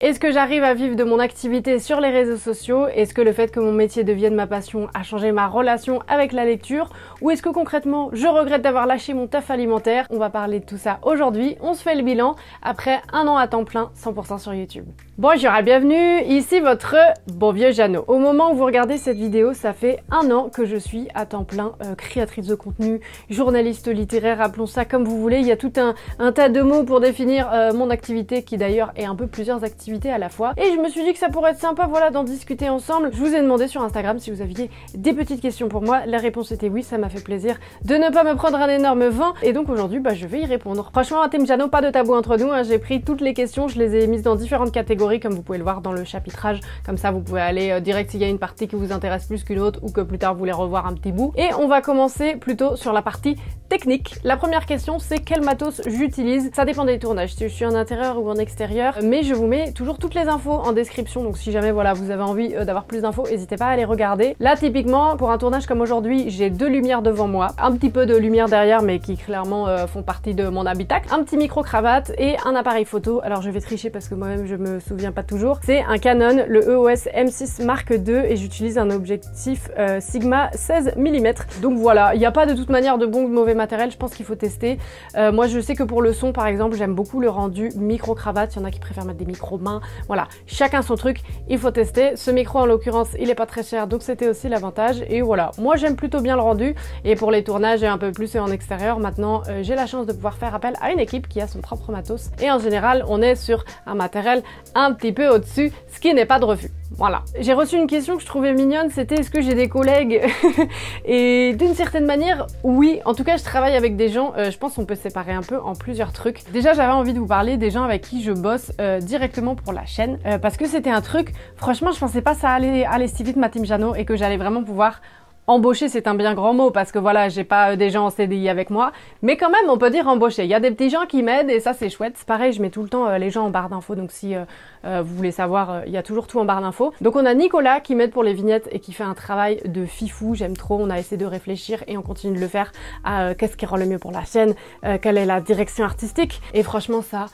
Est-ce que j'arrive à vivre de mon activité sur les réseaux sociaux? Est-ce que le fait que mon métier devienne ma passion a changé ma relation avec la lecture? Ou est-ce que concrètement, je regrette d'avoir lâché mon taf alimentaire? On va parler de tout ça aujourd'hui. On se fait le bilan après un an à temps plein, 100% sur YouTube. Bonjour et bienvenue, ici votre bon vieux Jeannot. Au moment où vous regardez cette vidéo, ça fait un an que je suis à temps plein créatrice de contenu, journaliste littéraire, appelons ça comme vous voulez. Il y a tout un tas de mots pour définir mon activité qui d'ailleurs est un peu plusieurs activités à la fois. Et je me suis dit que ça pourrait être sympa, voilà, d'en discuter ensemble. Je vous ai demandé sur Instagram si vous aviez des petites questions pour moi. La réponse était oui, ça m'a fait plaisir de ne pas me prendre un énorme vent. Et donc aujourd'hui, je vais y répondre. Franchement, Team Jeannot, pas de tabou entre nous. Hein. J'ai pris toutes les questions, je les ai mises dans différentes catégories, comme vous pouvez le voir dans le chapitrage. Comme ça, vous pouvez aller direct s'il y a une partie qui vous intéresse plus qu'une autre ou que plus tard vous voulez revoir un petit bout. Et on va commencer plutôt sur la partie technique. La première question, c'est quel matos j'utilise. Ça dépend des tournages, si je suis en intérieur ou en extérieur, mais je vous mets toujours toutes les infos en description, donc si jamais voilà vous avez envie d'avoir plus d'infos, n'hésitez pas à les regarder. Là typiquement pour un tournage comme aujourd'hui, j'ai deux lumières devant moi, un petit peu de lumière derrière mais qui clairement font partie de mon habitacle, un petit micro cravate et un appareil photo. Alors je vais tricher parce que moi-même je me souviens pas toujours. C'est un Canon, le EOS M6 Mark II et j'utilise un objectif Sigma 16 mm. Donc voilà, il n'y a pas de toute manière de bon ou de mauvais matériel, je pense qu'il faut tester. Moi je sais que pour le son par exemple, j'aime beaucoup le rendu micro cravate, il y en a qui préfèrent mettre des micros mains. Voilà, chacun son truc, il faut tester. Ce micro en l'occurrence, il est pas très cher, donc c'était aussi l'avantage. Et voilà, moi j'aime plutôt bien le rendu. Et pour les tournages et un peu plus en extérieur, maintenant j'ai la chance de pouvoir faire appel à une équipe qui a son propre matos. Et en général, on est sur un matériel un petit peu au-dessus, ce qui n'est pas de refus. Voilà. J'ai reçu une question que je trouvais mignonne, c'était est-ce que j'ai des collègues? Et d'une certaine manière, oui. En tout cas, je travaille avec des gens, je pense qu'on peut se séparer un peu en plusieurs trucs. Déjà, j'avais envie de vous parler des gens avec qui je bosse directement pour la chaîne, parce que c'était un truc, franchement, je pensais pas ça allait si vite ma team Jeannot et que j'allais vraiment pouvoir embaucher, c'est un bien grand mot parce que voilà, j'ai pas des gens en CDI avec moi, mais quand même on peut dire embaucher. Il y a des petits gens qui m'aident et ça c'est chouette. Pareil, je mets tout le temps les gens en barre d'infos, donc si vous voulez savoir, il y a toujours tout en barre d'infos. Donc on a Nicolas qui m'aide pour les vignettes et qui fait un travail de fifou, j'aime trop. On a essayé de réfléchir et on continue de le faire à qu'est-ce qui rend le mieux pour la chaîne, quelle est la direction artistique et franchement ça,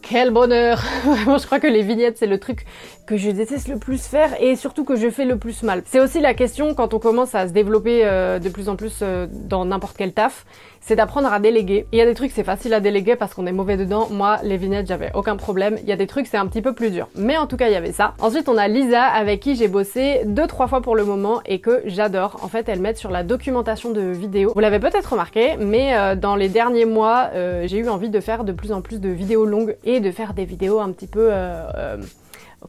quel bonheur! Vraiment, je crois que les vignettes, c'est le truc que je déteste le plus faire et surtout que je fais le plus mal. C'est aussi la question quand on commence à se développer de plus en plus dans n'importe quel taf, c'est d'apprendre à déléguer. Il y a des trucs, c'est facile à déléguer parce qu'on est mauvais dedans. Moi, les vignettes, j'avais aucun problème. Il y a des trucs, c'est un petit peu plus dur. Mais en tout cas, il y avait ça. Ensuite, on a Lisa avec qui j'ai bossé 2-3 fois pour le moment et que j'adore. En fait, elle m'aide sur la documentation de vidéos. Vous l'avez peut-être remarqué, mais dans les derniers mois, j'ai eu envie de faire de plus en plus de vidéos longues et de faire des vidéos un petit peu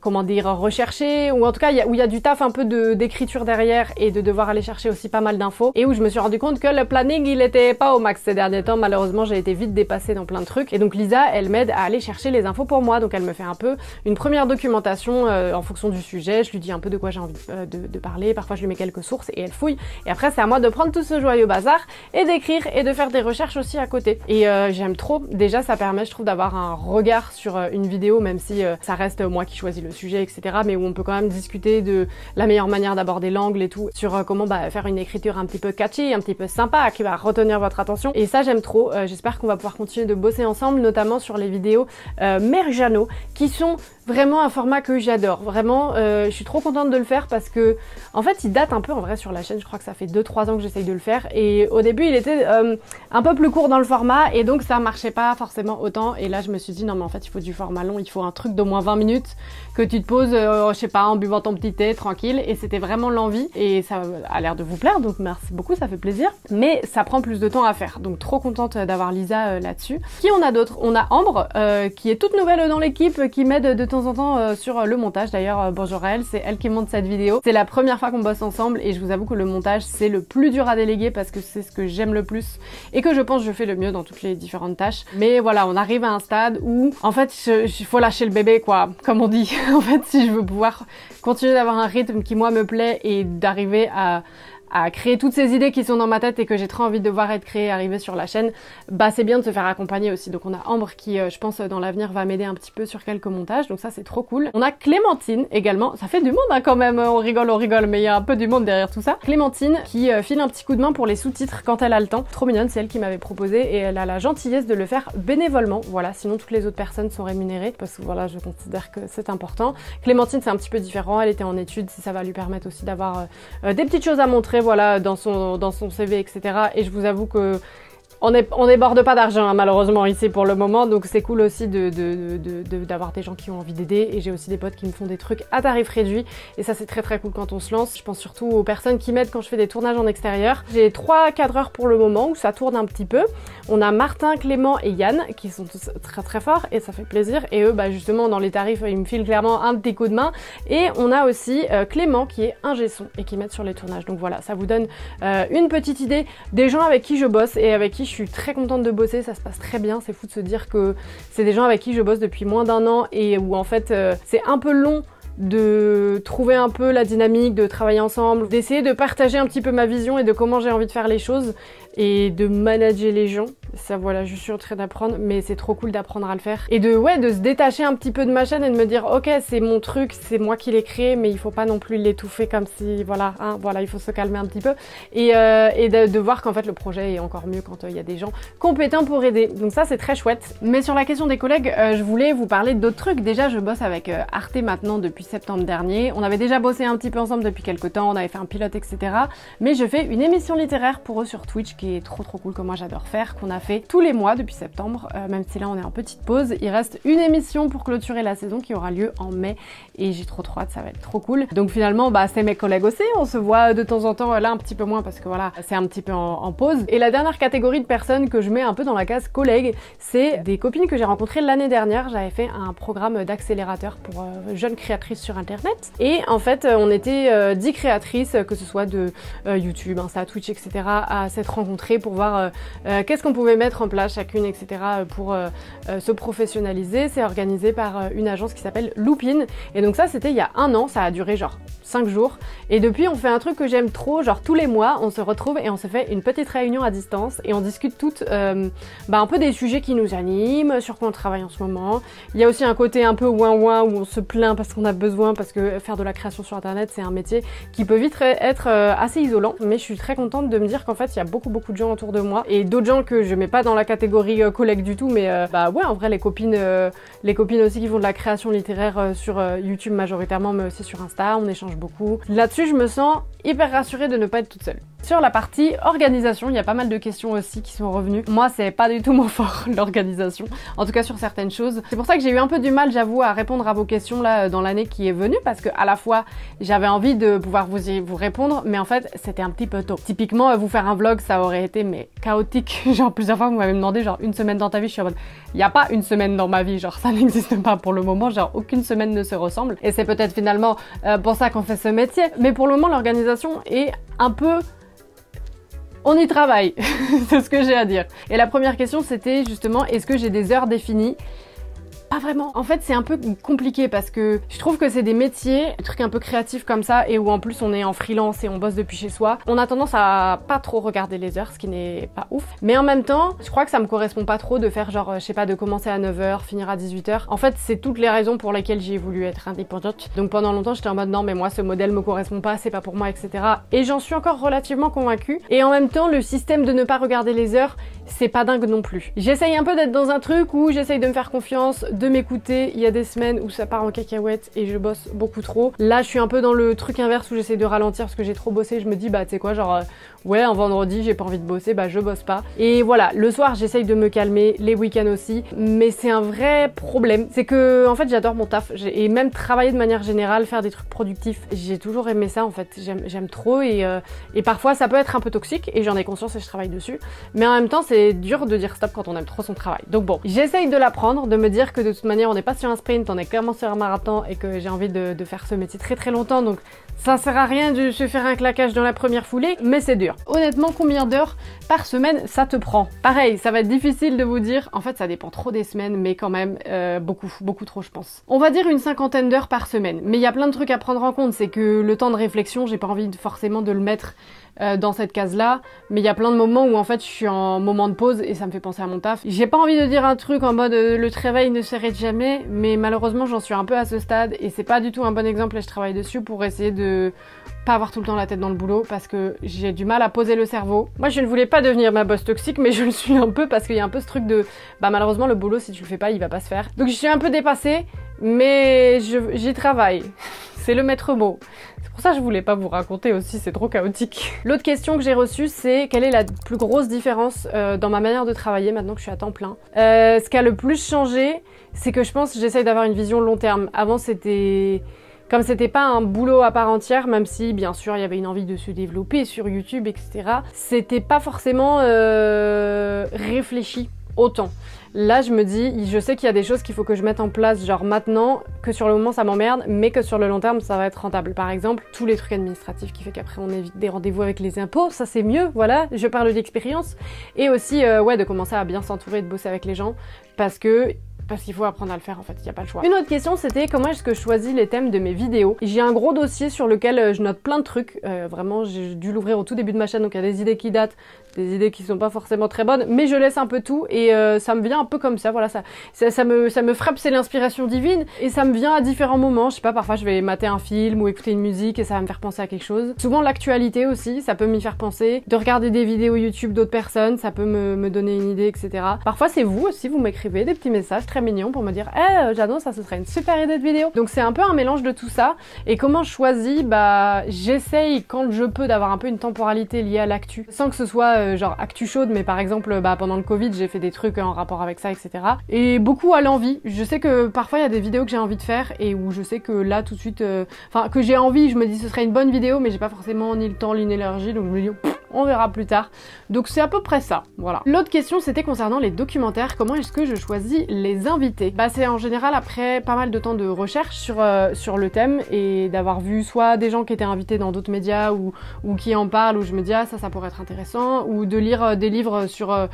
comment dire, recherché, ou en tout cas où il y a du taf un peu d'écriture derrière et de devoir aller chercher aussi pas mal d'infos et où je me suis rendu compte que le planning il était pas au max ces derniers temps. Malheureusement j'ai été vite dépassée dans plein de trucs et donc Lisa elle m'aide à aller chercher les infos pour moi, donc elle me fait un peu une première documentation en fonction du sujet, je lui dis un peu de quoi j'ai envie de parler, parfois je lui mets quelques sources et elle fouille et après c'est à moi de prendre tout ce joyeux bazar et d'écrire et de faire des recherches aussi à côté et j'aime trop. Déjà ça permet je trouve d'avoir un regard sur une vidéo même si ça reste moi qui choisis le sujet etc, mais où on peut quand même discuter de la meilleure manière d'aborder l'angle et tout, sur comment faire une écriture un petit peu catchy, un petit peu sympa, qui va retenir votre attention et ça j'aime trop. J'espère qu'on va pouvoir continuer de bosser ensemble, notamment sur les vidéos Mère Jeannot, qui sont vraiment un format que j'adore. Vraiment, je suis trop contente de le faire parce que, en fait, il date un peu en vrai sur la chaîne. Je crois que ça fait 2-3 ans que j'essaye de le faire. Et au début, il était un peu plus court dans le format et donc ça marchait pas forcément autant. Et là, je me suis dit, non mais en fait, il faut du format long. Il faut un truc d'au moins 20 minutes que tu te poses, je sais pas, en buvant ton petit thé, tranquille. Et c'était vraiment l'envie. Et ça a l'air de vous plaire, donc merci beaucoup, ça fait plaisir. Mais ça prend plus de temps à faire. Donc trop contente d'avoir Lisa là-dessus. Qui on a d'autres? On a Ambre, qui est toute nouvelle dans l'équipe, qui m'aide de temps en temps sur le montage. D'ailleurs bonjour à elle, c'est elle qui monte cette vidéo. C'est la première fois qu'on bosse ensemble et je vous avoue que le montage c'est le plus dur à déléguer parce que c'est ce que j'aime le plus et que je pense que je fais le mieux dans toutes les différentes tâches. Mais voilà, on arrive à un stade où en fait il faut lâcher le bébé quoi, comme on dit. En fait si je veux pouvoir continuer d'avoir un rythme qui moi me plaît et d'arriver à à créer toutes ces idées qui sont dans ma tête et que j'ai trop envie de voir être créées, arriver sur la chaîne, bah c'est bien de se faire accompagner aussi. Donc on a Ambre qui, je pense, dans l'avenir va m'aider un petit peu sur quelques montages, donc ça c'est trop cool. On a Clémentine également, ça fait du monde hein, quand même, on rigole, mais il y a un peu du monde derrière tout ça. Clémentine qui file un petit coup de main pour les sous-titres quand elle a le temps. Trop mignonne, c'est elle qui m'avait proposé et elle a la gentillesse de le faire bénévolement. Voilà, sinon toutes les autres personnes sont rémunérées parce que voilà, je considère que c'est important. Clémentine c'est un petit peu différent, elle était en études, ça va lui permettre aussi d'avoir des petites choses à montrer, voilà, dans son CV, etc. Et je vous avoue que on déborde pas d'argent hein, malheureusement ici pour le moment, donc c'est cool aussi d'avoir des gens qui ont envie d'aider, et j'ai aussi des potes qui me font des trucs à tarif réduit et ça c'est très très cool quand on se lance. Je pense surtout aux personnes qui m'aident quand je fais des tournages en extérieur. J'ai 3 cadreurs pour le moment où ça tourne un petit peu. On a Martin, Clément et Yann qui sont tous très très forts et ça fait plaisir, et eux bah justement dans les tarifs ils me filent clairement un petit coup de main. Et on a aussi Clément qui est ingé son et qui m'aide sur les tournages, donc voilà, ça vous donne une petite idée des gens avec qui je bosse et avec qui je suis très contente de bosser, ça se passe très bien. C'est fou de se dire que c'est des gens avec qui je bosse depuis moins d'1 an et où en fait c'est un peu long de trouver un peu la dynamique, de travailler ensemble, d'essayer de partager un petit peu ma vision et de comment j'ai envie de faire les choses et de manager les gens. Ça voilà, je suis en train d'apprendre, mais c'est trop cool d'apprendre à le faire. Et de se détacher un petit peu de ma chaîne et de me dire ok c'est mon truc, c'est moi qui l'ai créé, mais il faut pas non plus l'étouffer comme si voilà, hein, voilà, il faut se calmer un petit peu. Et de voir qu'en fait le projet est encore mieux quand il y a des gens compétents pour aider. Donc ça c'est très chouette. Mais sur la question des collègues, je voulais vous parler d'autres trucs. Déjà je bosse avec Arte maintenant depuis septembre dernier. On avait déjà bossé un petit peu ensemble depuis quelques temps, on avait fait un pilote, etc. Mais je fais une émission littéraire pour eux sur Twitch qui est trop cool, que moi j'adore faire, qu'on a fait tous les mois depuis septembre, même si là on est en petite pause. Il reste une émission pour clôturer la saison qui aura lieu en mai et j'ai trop hâte, ça va être trop cool. Donc finalement bah c'est mes collègues aussi, on se voit de temps en temps, là un petit peu moins parce que voilà c'est un petit peu en pause. Et la dernière catégorie de personnes que je mets un peu dans la case collègues, c'est des copines que j'ai rencontrées l'année dernière. J'avais fait un programme d'accélérateur pour jeunes créatrices sur internet et en fait on était 10 créatrices, que ce soit de YouTube, Insta, Twitch, etc. à s'être rencontrées pour voir qu'est-ce qu'on pouvait mettre en place chacune, etc. pour se professionnaliser. C'est organisé par une agence qui s'appelle Loopin. Et donc ça c'était il y a 1 an, ça a duré genre 5 jours. Et depuis on fait un truc que j'aime trop, genre tous les mois on se retrouve et on se fait une petite réunion à distance et on discute toutes un peu des sujets qui nous animent, sur quoi on travaille en ce moment. Il y a aussi un côté un peu ouin-ouin où on se plaint parce qu'on a besoin, parce que faire de la création sur internet c'est un métier qui peut vite être assez isolant. Mais je suis très contente de me dire qu'en fait il y a beaucoup de gens autour de moi et d'autres gens que je mets pas dans la catégorie collègue du tout, mais bah ouais en vrai les copines aussi qui font de la création littéraire sur YouTube majoritairement, mais aussi sur Insta, on échange beaucoup. Là-dessus je me sens hyper rassurée de ne pas être toute seule. Sur la partie organisation, il y a pas mal de questions aussi qui sont revenues. Moi c'est pas du tout mon fort l'organisation, en tout cas sur certaines choses. C'est pour ça que j'ai eu un peu du mal, j'avoue, à répondre à vos questions là dans l'année qui est venue, parce que à la fois j'avais envie de pouvoir vous répondre, mais en fait c'était un petit peu tôt. Typiquement vous faire un vlog ça aurait été mais chaotique. Genre plusieurs fois vous m'avez demandé genre une semaine dans ta vie, je suis en mode il n'y a pas une semaine dans ma vie, genre ça n'existe pas pour le moment, genre aucune semaine ne se ressemble et c'est peut-être finalement pour ça qu'on fait ce métier. Mais pour le moment l'organisation est un peu... on y travaille, c'est ce que j'ai à dire. Et la première question c'était justement est-ce que j'ai des heures définies ? Pas vraiment. En fait, c'est un peu compliqué parce que je trouve que c'est des métiers, des trucs un peu créatifs comme ça, et où en plus on est en freelance et on bosse depuis chez soi. On a tendance à pas trop regarder les heures, ce qui n'est pas ouf. Mais en même temps, je crois que ça me correspond pas trop de faire genre, je sais pas, de commencer à 9h, finir à 18h. En fait, c'est toutes les raisons pour lesquelles j'ai voulu être indépendante. Donc pendant longtemps, j'étais en mode non, mais moi, ce modèle me correspond pas, c'est pas pour moi, etc. Et j'en suis encore relativement convaincue. Et en même temps, le système de ne pas regarder les heures, c'est pas dingue non plus. J'essaye un peu d'être dans un truc où j'essaye de me faire confiance, de m'écouter. Il y a des semaines où ça part en cacahuète et je bosse beaucoup trop. Là, je suis un peu dans le truc inverse où j'essaye de ralentir parce que j'ai trop bossé. Je me dis, bah, tu sais quoi, genre, ouais, un vendredi, j'ai pas envie de bosser, bah, je bosse pas. Et voilà, le soir, j'essaye de me calmer, les week-ends aussi. Mais c'est un vrai problème. C'est que, en fait, j'adore mon taf. Et même travailler de manière générale, faire des trucs productifs. J'ai toujours aimé ça, en fait. J'aime trop et parfois, ça peut être un peu toxique et j'en ai conscience et je travaille dessus. Mais en même temps, c'est dur de dire stop quand on aime trop son travail. Donc bon, j'essaye de l'apprendre, de me dire que de toute manière, on n'est pas sur un sprint, on est clairement sur un marathon et que j'ai envie de faire ce métier très très longtemps. Donc Ça sert à rien de se faire un claquage dans la première foulée, mais c'est dur. Honnêtement, combien d'heures par semaine ça te prend? Pareil, ça va être difficile de vous dire. En fait, ça dépend trop des semaines, mais quand même, beaucoup trop, je pense. On va dire une 50aine d'heures par semaine. Mais il y a plein de trucs à prendre en compte. C'est que le temps de réflexion, j'ai pas envie forcément de le mettre dans cette case-là, mais il y a plein de moments où en fait je suis en moment de pause et ça me fait penser à mon taf. J'ai pas envie de dire un truc en mode le travail ne s'arrête jamais, mais malheureusement j'en suis un peu à ce stade et c'est pas du tout un bon exemple et je travaille dessus pour essayer de pas avoir tout le temps la tête dans le boulot parce que j'ai du mal à poser le cerveau. Moi je ne voulais pas devenir ma boss toxique, mais je le suis un peu parce qu'il y a un peu ce truc de bah malheureusement le boulot si tu le fais pas il va pas se faire. Donc je suis un peu dépassée, mais j'y travaille. C'est le maître mot. C'est pour ça que je voulais pas vous raconter aussi, c'est trop chaotique. L'autre question que j'ai reçue, c'est quelle est la plus grosse différence dans ma manière de travailler maintenant que je suis à temps plein. Ce qui a le plus changé, c'est que je pense que j'essaye d'avoir une vision long terme. Avant, c'était... Comme c'était pas un boulot à part entière, même si bien sûr il y avait une envie de se développer sur YouTube, etc. C'était pas forcément réfléchi autant. Là, je me dis, je sais qu'il y a des choses qu'il faut que je mette en place, genre maintenant, que sur le moment ça m'emmerde, mais que sur le long terme ça va être rentable. Par exemple, tous les trucs administratifs qui fait qu'après on évite des rendez-vous avec les impôts, ça c'est mieux, voilà, je parle d'expérience. Et aussi, ouais, de commencer à bien s'entourer, de bosser avec les gens, parce qu'il faut apprendre à le faire en fait, il n'y a pas le choix. Une autre question c'était comment est-ce que je choisis les thèmes de mes vidéos. J'ai un gros dossier sur lequel je note plein de trucs, vraiment j'ai dû l'ouvrir au tout début de ma chaîne donc il y a des idées qui datent, des idées qui sont pas forcément très bonnes, mais je laisse un peu tout et ça me vient un peu comme ça, voilà, ça me frappe, c'est l'inspiration divine et ça me vient à différents moments, je sais pas, parfois je vais mater un film ou écouter une musique et ça va me faire penser à quelque chose. Souvent l'actualité aussi, ça peut m'y faire penser, de regarder des vidéos YouTube d'autres personnes, ça peut me donner une idée, etc. Parfois c'est vous aussi, vous m'écrivez des petits messages très mignons pour me dire Jadon, ça ce serait une super idée de vidéo. Donc c'est un peu un mélange de tout ça. Et comment je choisis, bah j'essaye quand je peux d'avoir un peu une temporalité liée à l'actu, sans que ce soit genre actu chaude, mais par exemple bah pendant le Covid j'ai fait des trucs en rapport avec ça, etc. Et beaucoup à l'envie. Je sais que parfois il y a des vidéos que j'ai envie de faire et où je sais que là tout de suite, enfin que j'ai envie, je me dis ce serait une bonne vidéo, mais j'ai pas forcément ni le temps ni l'énergie, donc je me dis on verra plus tard. Donc c'est à peu près ça, voilà. L'autre question c'était concernant les documentaires, comment est-ce que je choisis les invités? Bah c'est en général après pas mal de temps de recherche sur le thème et d'avoir vu soit des gens qui étaient invités dans d'autres médias ou qui en parlent, où je me dis ah ça pourrait être intéressant, ou de lire des livres sur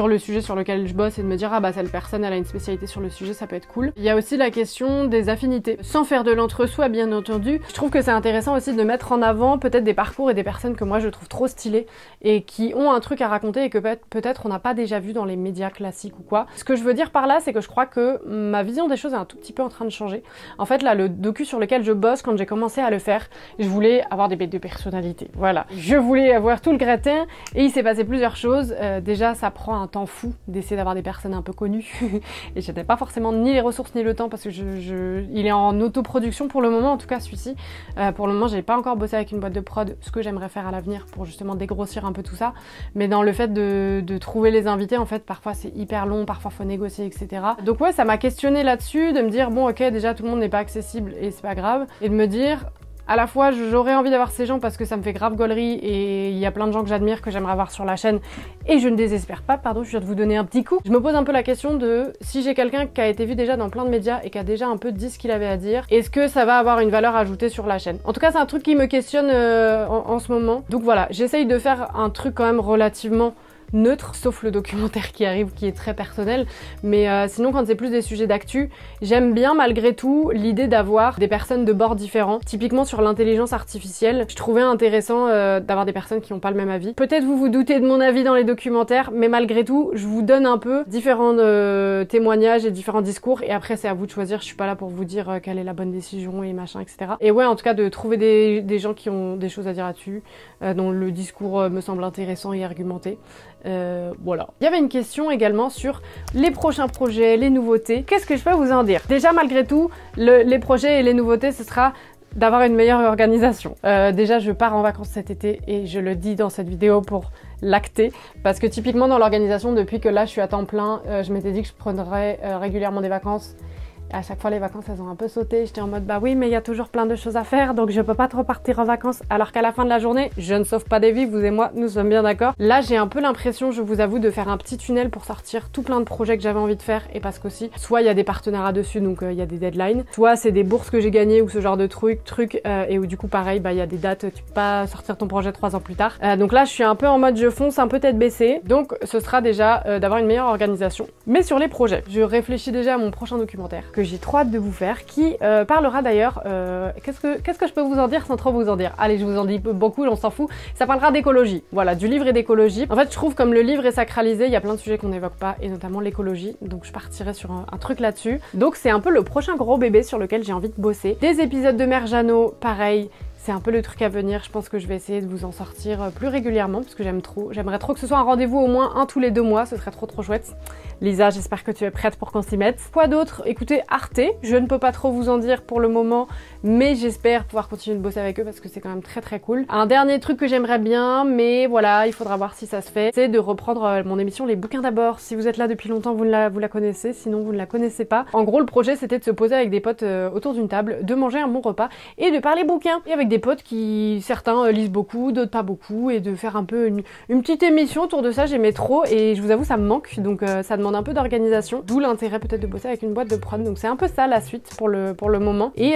le sujet sur lequel je bosse et de me dire ah bah cette personne elle a une spécialité sur le sujet, ça peut être cool. Il y a aussi la question des affinités, sans faire de l'entre-soi bien entendu. Je trouve que c'est intéressant aussi de mettre en avant peut-être des parcours et des personnes que moi je trouve trop stylées et qui ont un truc à raconter et que peut-être on n'a pas déjà vu dans les médias classiques ou quoi. Ce que je veux dire par là, c'est que je crois que ma vision des choses est un tout petit peu en train de changer. En fait là, le docu sur lequel je bosse, quand j'ai commencé à le faire, je voulais avoir des bêtes de personnalité, voilà. Je voulais avoir tout le gratin et il s'est passé plusieurs choses. Déjà ça prend un temps fou d'essayer d'avoir des personnes un peu connues et j'avais pas forcément ni les ressources ni le temps parce que il est en autoproduction pour le moment, en tout cas celui-ci. Pour le moment j'ai pas encore bossé avec une boîte de prod, ce que j'aimerais faire à l'avenir pour justement dégrossir un peu tout ça, mais dans le fait de trouver les invités, en fait parfois c'est hyper long, parfois faut négocier, etc. Donc ouais, ça m'a questionné là-dessus, de me dire bon ok, déjà tout le monde n'est pas accessible et c'est pas grave, et de me dire à la fois j'aurais envie d'avoir ces gens parce que ça me fait grave gaulerie et il y a plein de gens que j'admire, que j'aimerais avoir sur la chaîne et je ne désespère pas, pardon, je viens de vous donner un petit coup. Je me pose un peu la question de si j'ai quelqu'un qui a été vu déjà dans plein de médias et qui a déjà un peu dit ce qu'il avait à dire, est-ce que ça va avoir une valeur ajoutée sur la chaîne? En tout cas c'est un truc qui me questionne en ce moment. Donc voilà, j'essaye de faire un truc quand même relativement neutre, sauf le documentaire qui arrive qui est très personnel, mais sinon quand c'est plus des sujets d'actu, j'aime bien malgré tout l'idée d'avoir des personnes de bords différents. Typiquement sur l'intelligence artificielle, je trouvais intéressant d'avoir des personnes qui n'ont pas le même avis. Peut-être vous vous doutez de mon avis dans les documentaires, mais malgré tout, je vous donne un peu différents témoignages et différents discours, et après c'est à vous de choisir, je suis pas là pour vous dire quelle est la bonne décision et machin, etc. Et ouais, en tout cas de trouver des gens qui ont des choses à dire là-dessus, dont le discours me semble intéressant et argumenté. Voilà. Il y avait une question également sur les prochains projets, les nouveautés. Qu'est-ce que je peux vous en dire? Déjà, malgré tout, les projets et les nouveautés, ce sera d'avoir une meilleure organisation. Déjà, je pars en vacances cet été et je le dis dans cette vidéo pour l'acter, parce que typiquement dans l'organisation, depuis que là je suis à temps plein, je m'étais dit que je prendrais régulièrement des vacances À chaque fois les vacances elles ont un peu sauté, j'étais en mode bah oui mais il y a toujours plein de choses à faire donc je peux pas trop partir en vacances alors qu'à la fin de la journée je ne sauve pas des vies, vous et moi nous sommes bien d'accord. Là j'ai un peu l'impression, je vous avoue, de faire un petit tunnel pour sortir tout plein de projets que j'avais envie de faire et parce qu'aussi soit il y a des partenariats dessus donc il y a des deadlines, soit c'est des bourses que j'ai gagnées ou ce genre de trucs et où du coup pareil bah il y a des dates, tu peux pas sortir ton projet 3 ans plus tard. Donc là je suis un peu en mode je fonce un peu tête baissée, donc ce sera déjà d'avoir une meilleure organisation. Mais sur les projets, je réfléchis déjà à mon prochain documentaire que j'ai trop hâte de vous faire, qui parlera d'ailleurs, qu'est-ce que je peux vous en dire sans trop vous en dire? Allez, je vous en dis beaucoup, on s'en fout. Ça parlera d'écologie, voilà, du livre et d'écologie. En fait, je trouve comme le livre est sacralisé, il y a plein de sujets qu'on n'évoque pas, et notamment l'écologie, donc je partirai sur un truc là-dessus. Donc c'est un peu le prochain gros bébé sur lequel j'ai envie de bosser. Des épisodes de Mère Jeannot, pareil. C'est un peu le truc à venir, je pense que je vais essayer de vous en sortir plus régulièrement parce que j'aimerais trop que ce soit un rendez-vous au moins un tous les 2 mois, ce serait trop chouette. Lisa, j'espère que tu es prête pour qu'on s'y mette. Quoi d'autre? Écoutez, Arte, je ne peux pas trop vous en dire pour le moment, mais j'espère pouvoir continuer de bosser avec eux parce que c'est quand même très cool. Un dernier truc que j'aimerais bien, mais voilà, il faudra voir si ça se fait, c'est de reprendre mon émission Les Bouquins d'abord. Si vous êtes là depuis longtemps, vous la connaissez, sinon vous ne la connaissez pas. En gros, le projet c'était de se poser avec des potes autour d'une table, de manger un bon repas et de parler bouquins. Et avec des potes qui, certains lisent beaucoup, d'autres pas beaucoup, et de faire un peu une petite émission autour de ça, j'aimais trop et je vous avoue ça me manque, donc ça demande un peu d'organisation, d'où l'intérêt peut-être de bosser avec une boîte de prod, donc c'est un peu ça la suite pour le moment. Et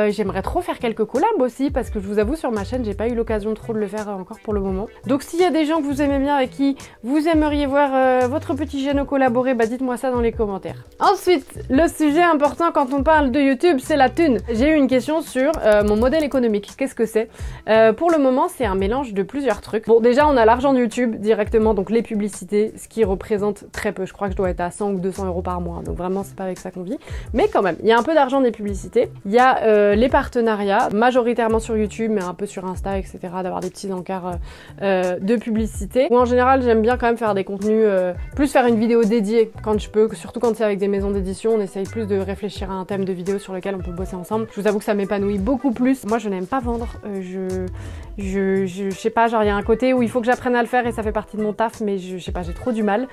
j'aimerais trop faire quelques collabs aussi, parce que je vous avoue sur ma chaîne j'ai pas eu l'occasion trop de le faire encore pour le moment. Donc s'il y a des gens que vous aimez bien, avec qui vous aimeriez voir votre petit Jeannot collaborer, bah dites-moi ça dans les commentaires. Ensuite, le sujet important quand on parle de YouTube, c'est la thune. J'ai eu une question sur mon modèle économique, qu'est-ce que c'est? Pour le moment c'est un mélange de plusieurs trucs. Bon, déjà on a l'argent de YouTube directement, donc les publicités, ce qui représente très peu, je crois que je dois être à 100 ou 200 € par mois, donc vraiment c'est pas avec ça qu'on vit, mais quand même, il y a un peu d'argent des publicités, il y a les partenariats, majoritairement sur YouTube, mais un peu sur Insta, etc., d'avoir des petits encarts de publicité, ou en général j'aime bien quand même faire des contenus, plus faire une vidéo dédiée quand je peux, surtout quand c'est avec des maisons d'édition, on essaye plus de réfléchir à un thème de vidéo sur lequel on peut bosser ensemble. Je vous avoue que ça m'épanouit beaucoup plus. Moi je n'aime pas vendre, je sais pas, genre il y a un côté où il faut que j'apprenne à le faire et ça fait partie de mon taf, mais je sais pas, j'ai trop du mal.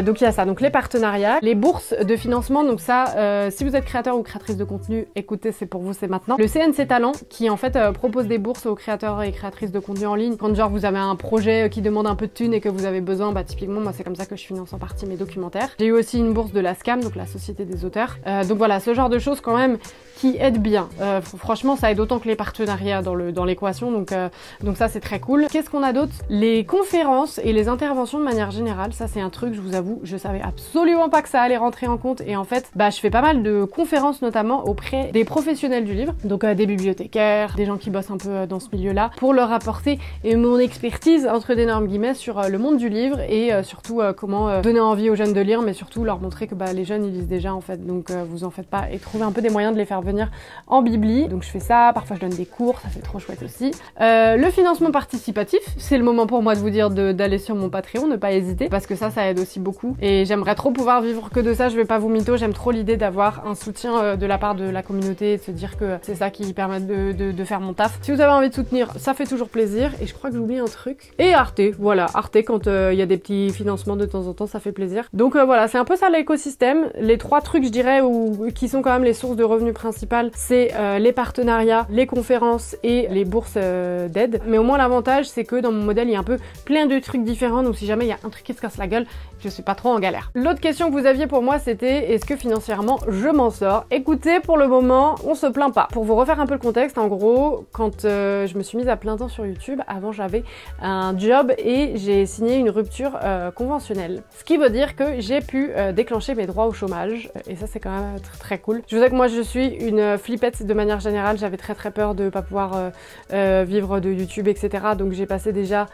Donc il y a ça, donc les partenariats, les bourses de financement, donc ça, si vous êtes créateur ou créatrice de contenu, écoutez, c'est pour vous, c'est maintenant. Le CNC Talent, qui en fait propose des bourses aux créateurs et créatrices de contenu en ligne. Quand genre vous avez un projet qui demande un peu de thunes et que vous avez besoin, bah typiquement moi c'est comme ça que je finance en partie mes documentaires. J'ai eu aussi une bourse de la SCAM, donc la Société des auteurs. Donc voilà, ce genre de choses quand même qui aident bien. Franchement ça aide autant que les partenariats dans l'équation, donc ça c'est très cool. Qu'est-ce qu'on a d'autre? Les conférences et les interventions de manière générale, ça c'est un truc, je vous avoue, je savais absolument pas que ça allait rentrer en compte, et en fait bah je fais pas mal de conférences notamment auprès des professionnels du livre, donc des bibliothécaires, des gens qui bossent un peu dans ce milieu-là, pour leur apporter mon expertise entre d'énormes guillemets sur le monde du livre et surtout comment donner envie aux jeunes de lire, mais surtout leur montrer que bah les jeunes ils lisent déjà en fait, donc vous en faites pas, et trouver un peu des moyens de les faire venir en bibli. Donc je fais ça, parfois je donne des cours, ça c'est trop chouette aussi. Le financement participatif, c'est le moment pour moi de vous dire d'aller sur mon Patreon, ne pas hésiter, parce que ça aide aussi beaucoup, et j'aimerais trop pouvoir vivre que de ça, je vais pas vous mytho, j'aime trop l'idée d'avoir un soutien de la part de la communauté, et de se dire que c'est ça qui permet de faire mon taf. Si vous avez envie de soutenir, ça fait toujours plaisir, et je crois que j'oublie un truc. Et Arte, voilà, Arte quand il y a des petits financements de temps en temps, ça fait plaisir. Donc voilà, c'est un peu ça l'écosystème. Les 3 trucs je dirais qui sont quand même les sources de revenus principales, c'est les partenariats, les conférences et les bourses d'aide. Mais au moins l'avantage c'est que dans mon modèle il y a un peu plein de trucs différents, donc si jamais il y a un truc qui se casse la gueule, je suis pas trop en galère. L'autre question que vous aviez pour moi c'était est-ce que financièrement je m'en sors? Écoutez, pour le moment on se plaint pas. Pour vous refaire un peu le contexte, en gros quand je me suis mise à plein temps sur YouTube, avant j'avais un job et j'ai signé une rupture conventionnelle, ce qui veut dire que j'ai pu déclencher mes droits au chômage, et ça c'est quand même très cool. Je vous dis que moi je suis une flippette de manière générale, j'avais très peur de pas pouvoir vivre de YouTube, etc. Donc j'ai passé déjà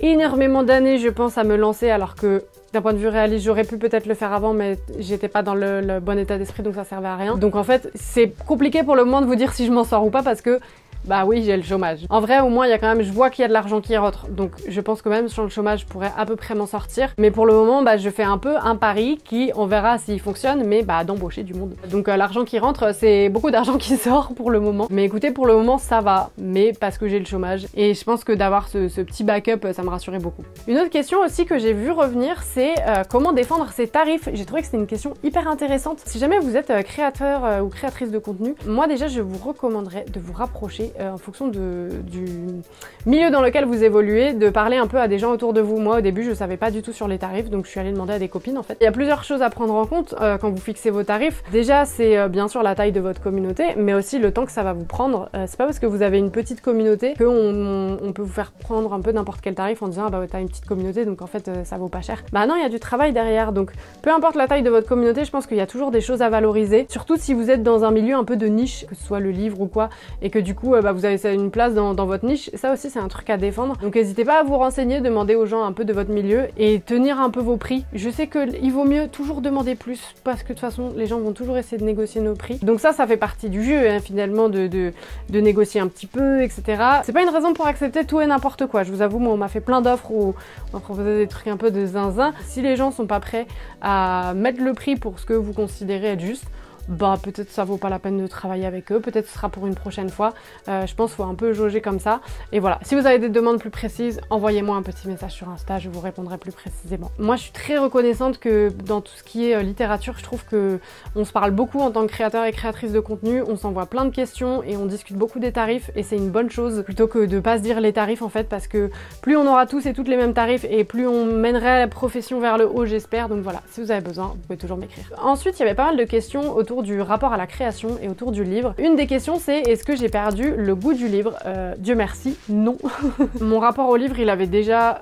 énormément d'années je pense à me lancer, alors que d'un point de vue réaliste j'aurais pu peut-être le faire avant, mais j'étais pas dans le bon état d'esprit, donc ça servait à rien. Donc en fait c'est compliqué pour le moment de vous dire si je m'en sors ou pas, parce que Bah oui, j'ai le chômage. En vrai, au moins, il y a quand même, je vois qu'il y a de l'argent qui rentre. Donc, je pense que même sur le chômage, je pourrais à peu près m'en sortir. Mais pour le moment, bah, je fais un peu un pari qui, on verra s'il fonctionne, mais bah, d'embaucher du monde. Donc, l'argent qui rentre, c'est beaucoup d'argent qui sort pour le moment. Mais écoutez, pour le moment, ça va. Mais parce que j'ai le chômage. Et je pense que d'avoir ce petit backup, ça me rassurait beaucoup. Une autre question aussi que j'ai vu revenir, c'est comment défendre ses tarifs. J'ai trouvé que c'était une question hyper intéressante. Si jamais vous êtes créateur ou créatrice de contenu, moi déjà, je vous recommanderais de vous rapprocher en fonction du milieu dans lequel vous évoluez, de parler un peu à des gens autour de vous. Moi au début je savais pas du tout sur les tarifs, donc je suis allée demander à des copines en fait. Il y a plusieurs choses à prendre en compte quand vous fixez vos tarifs. Déjà c'est bien sûr la taille de votre communauté, mais aussi le temps que ça va vous prendre. C'est pas parce que vous avez une petite communauté qu'on peut vous faire prendre un peu n'importe quel tarif en disant ah bah t'as une petite communauté donc en fait ça vaut pas cher. Bah non, il y a du travail derrière, donc peu importe la taille de votre communauté, je pense qu'il y a toujours des choses à valoriser, surtout si vous êtes dans un milieu un peu de niche, que ce soit le livre ou quoi, et que du coup bah, vous avez une place dans votre niche. Ça aussi c'est un truc à défendre, donc n'hésitez pas à vous renseigner, demander aux gens un peu de votre milieu et tenir un peu vos prix. Je sais qu'il vaut mieux toujours demander plus parce que de toute façon les gens vont toujours essayer de négocier nos prix, donc ça fait partie du jeu hein, finalement de négocier un petit peu, etc. C'est pas une raison pour accepter tout et n'importe quoi. Je vous avoue, moi on m'a fait plein d'offres où on proposait des trucs un peu de zinzin. Si les gens sont pas prêts à mettre le prix pour ce que vous considérez être juste, bah peut-être ça vaut pas la peine de travailler avec eux, peut-être ce sera pour une prochaine fois. Je pense qu'il faut un peu jauger comme ça. Et voilà, si vous avez des demandes plus précises, envoyez-moi un petit message sur Insta, je vous répondrai plus précisément. Moi je suis très reconnaissante que dans tout ce qui est littérature, je trouve que on se parle beaucoup en tant que créateur et créatrice de contenu, on s'envoie plein de questions et on discute beaucoup des tarifs et c'est une bonne chose plutôt que de pas se dire les tarifs en fait, parce que plus on aura tous et toutes les mêmes tarifs et plus on mènerait la profession vers le haut, j'espère. Donc voilà, si vous avez besoin, vous pouvez toujours m'écrire. Ensuite, il y avait pas mal de questions autour du rapport à la création et autour du livre. Une des questions c'est est-ce que j'ai perdu le goût du livre? Dieu merci, non. Mon rapport au livre il avait déjà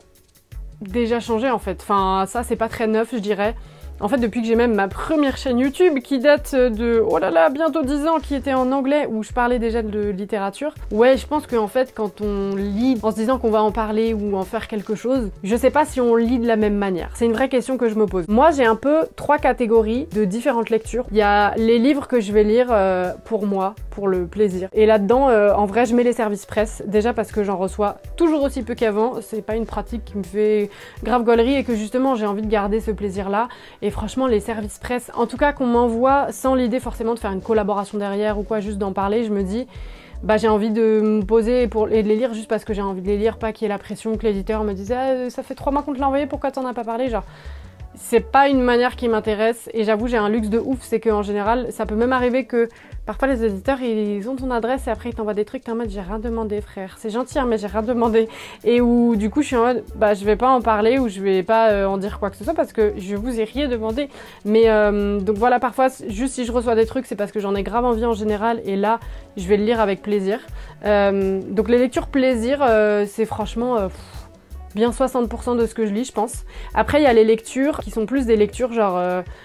changé en fait. Enfin ça c'est pas très neuf je dirais. En fait, depuis que j'ai même ma première chaîne YouTube qui date de, oh là là, bientôt 10 ans, qui était en anglais, où je parlais déjà de littérature. Ouais, je pense qu'en fait, quand on lit en se disant qu'on va en parler ou en faire quelque chose, je sais pas si on lit de la même manière. C'est une vraie question que je me pose. Moi, j'ai un peu 3 catégories de différentes lectures. Il y a les livres que je vais lire pour moi, pour le plaisir. Et là-dedans, en vrai, je mets les services presse. Déjà parce que j'en reçois toujours aussi peu qu'avant. C'est pas une pratique qui me fait grave gaulerie et que justement, j'ai envie de garder ce plaisir-là. Et franchement, les services presse, en tout cas qu'on m'envoie sans l'idée forcément de faire une collaboration derrière ou quoi, juste d'en parler, je me dis, bah j'ai envie de me poser et de les lire juste parce que j'ai envie de les lire, pas qu'il y ait la pression que l'éditeur me dise ah, ça fait 3 mois qu'on te l'a envoyé, pourquoi t'en as pas parlé, genre. C'est pas une manière qui m'intéresse et j'avoue j'ai un luxe de ouf, c'est qu'en général ça peut même arriver que parfois les éditeurs ils ont ton adresse et après ils t'envoient des trucs, t'es en mode j'ai rien demandé frère, c'est gentil hein, mais j'ai rien demandé, et où du coup je suis en mode bah je vais pas en parler ou je vais pas en dire quoi que ce soit parce que je vous ai rien demandé, mais donc voilà, parfois juste si je reçois des trucs c'est parce que j'en ai grave envie en général et là je vais le lire avec plaisir. Donc les lectures plaisir c'est franchement bien 60% de ce que je lis, je pense. Après, il y a les lectures qui sont plus des lectures genre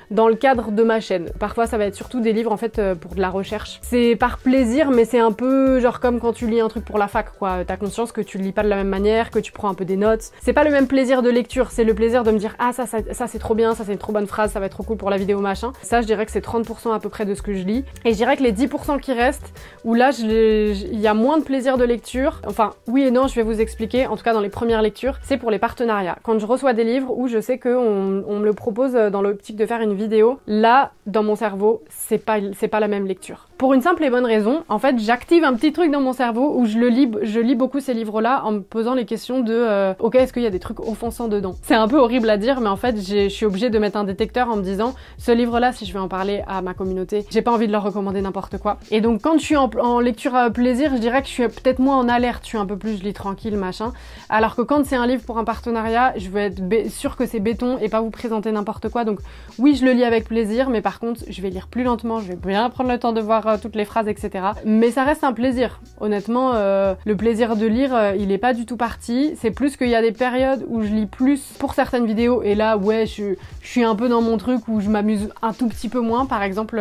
dans le cadre de ma chaîne. Parfois, ça va être surtout des livres en fait pour de la recherche. C'est par plaisir, mais c'est un peu genre comme quand tu lis un truc pour la fac, quoi. T'as conscience que tu le lis pas de la même manière, que tu prends un peu des notes. C'est pas le même plaisir de lecture, c'est le plaisir de me dire ah ça c'est trop bien, ça c'est une trop bonne phrase, ça va être trop cool pour la vidéo machin. Ça, je dirais que c'est 30% à peu près de ce que je lis. Et je dirais que les 10% qui restent, où là il y a moins de plaisir de lecture. Enfin, oui et non, je vais vous expliquer. En tout cas, dans les premières lectures, c'est pour les partenariats. Quand je reçois des livres où je sais qu'on me le propose dans l'optique de faire une vidéo, là, dans mon cerveau, c'est pas la même lecture. Pour une simple et bonne raison, en fait, j'active un petit truc dans mon cerveau où je lis beaucoup ces livres-là en me posant les questions de ok, est-ce qu'il y a des trucs offensants dedans? C'est un peu horrible à dire, mais en fait, je suis obligée de mettre un détecteur en me disant ce livre-là, si je vais en parler à ma communauté, j'ai pas envie de leur recommander n'importe quoi. Et donc, quand je suis en lecture plaisir, je dirais que je suis peut-être moins en alerte, je suis un peu plus, je lis tranquille, machin. Alors que quand c'est un livre pour un partenariat, je veux être sûre que c'est béton et pas vous présenter n'importe quoi. Donc oui, je le lis avec plaisir, mais par contre, je vais lire plus lentement, je vais bien prendre le temps de voir toutes les phrases, etc. Mais ça reste un plaisir. Honnêtement, le plaisir de lire, il est pas du tout parti. C'est plus qu'il y a des périodes où je lis plus pour certaines vidéos et là, ouais, je suis un peu dans mon truc où je m'amuse un tout petit peu moins. Par exemple,